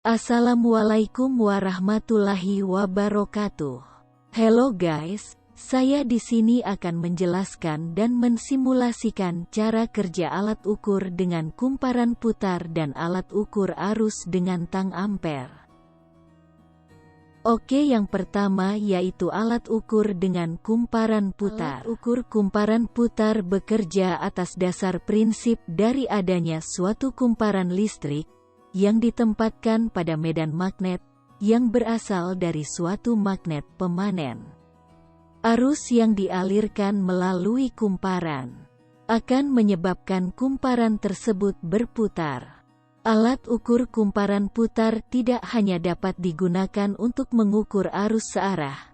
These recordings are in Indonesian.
Assalamualaikum warahmatullahi wabarakatuh. Hello guys, saya di sini akan menjelaskan dan mensimulasikan cara kerja alat ukur dengan kumparan putar dan alat ukur arus dengan tang ampere. Oke, yang pertama yaitu alat ukur dengan kumparan putar. Alat ukur kumparan putar bekerja atas dasar prinsip dari adanya suatu kumparan listrik yang ditempatkan pada medan magnet yang berasal dari suatu magnet pemanen. Arus yang dialirkan melalui kumparan akan menyebabkan kumparan tersebut berputar. Alat ukur kumparan putar tidak hanya dapat digunakan untuk mengukur arus searah,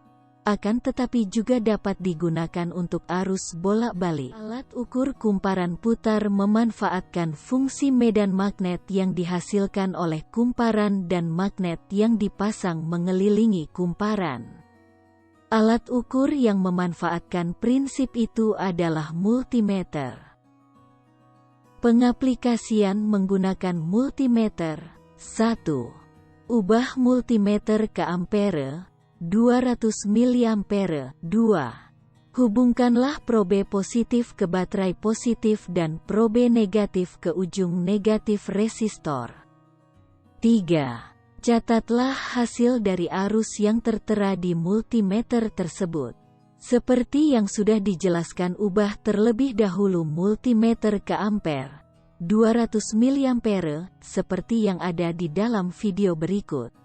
akan tetapi juga dapat digunakan untuk arus bolak-balik. Alat ukur kumparan putar memanfaatkan fungsi medan magnet yang dihasilkan oleh kumparan dan magnet yang dipasang mengelilingi kumparan. Alat ukur yang memanfaatkan prinsip itu adalah multimeter. Pengaplikasian menggunakan multimeter. 1. Ubah multimeter ke ampere 200 mA. 2. Hubungkanlah probe positif ke baterai positif dan probe negatif ke ujung negatif resistor. 3. Catatlah hasil dari arus yang tertera di multimeter tersebut. Seperti yang sudah dijelaskan, ubah terlebih dahulu multimeter ke ampere 200 mA seperti yang ada di dalam video berikut.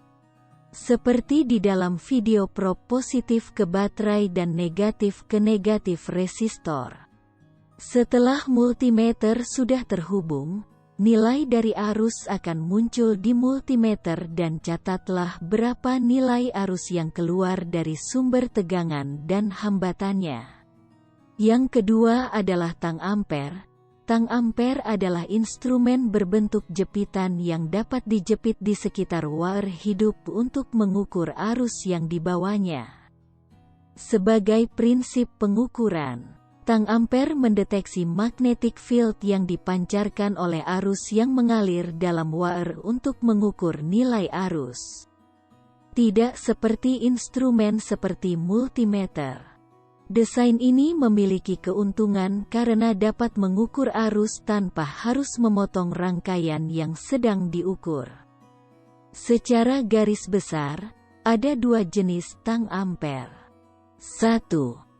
Seperti di dalam video, probe positif ke baterai dan negatif ke negatif resistor. Setelah multimeter sudah terhubung, nilai dari arus akan muncul di multimeter dan catatlah berapa nilai arus yang keluar dari sumber tegangan dan hambatannya. Yang kedua adalah tang ampere. Tang ampere adalah instrumen berbentuk jepitan yang dapat dijepit di sekitar wire hidup untuk mengukur arus yang dibawanya. Sebagai prinsip pengukuran, tang ampere mendeteksi magnetic field yang dipancarkan oleh arus yang mengalir dalam wire untuk mengukur nilai arus. Tidak seperti instrumen seperti multimeter. Desain ini memiliki keuntungan karena dapat mengukur arus tanpa harus memotong rangkaian yang sedang diukur. Secara garis besar, ada dua jenis tang ampere. 1.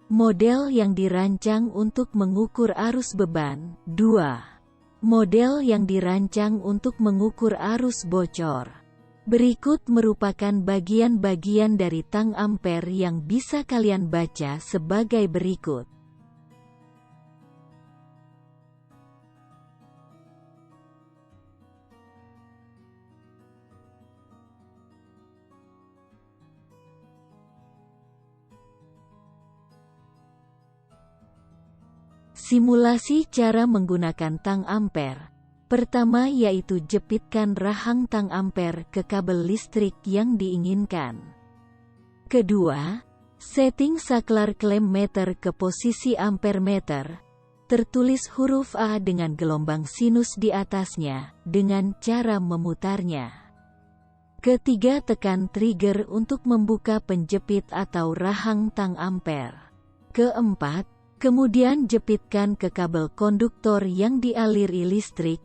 Model yang dirancang untuk mengukur arus beban. 2. Model yang dirancang untuk mengukur arus bocor. Berikut merupakan bagian-bagian dari tang ampere yang bisa kalian baca sebagai berikut. Simulasi cara menggunakan tang ampere. Pertama yaitu jepitkan rahang tang ampere ke kabel listrik yang diinginkan. Kedua, setting saklar klem meter ke posisi ampere meter. Tertulis huruf A dengan gelombang sinus di atasnya, dengan cara memutarnya. Ketiga, tekan trigger untuk membuka penjepit atau rahang tang ampere. Keempat, kemudian jepitkan ke kabel konduktor yang dialiri listrik.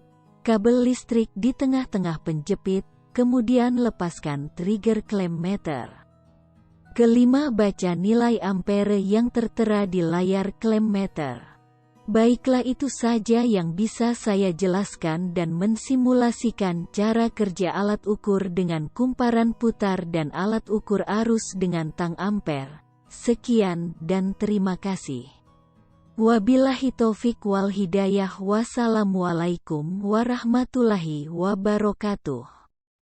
Kabel listrik di tengah-tengah penjepit, kemudian lepaskan trigger klem meter. Kelima, baca nilai ampere yang tertera di layar klem meter. Baiklah, itu saja yang bisa saya jelaskan dan mensimulasikan cara kerja alat ukur dengan kumparan putar dan alat ukur arus dengan tang ampere. Sekian dan terima kasih. Wabillahi taufik wal hidayah. Wassalamualaikum warahmatullahi wabarakatuh.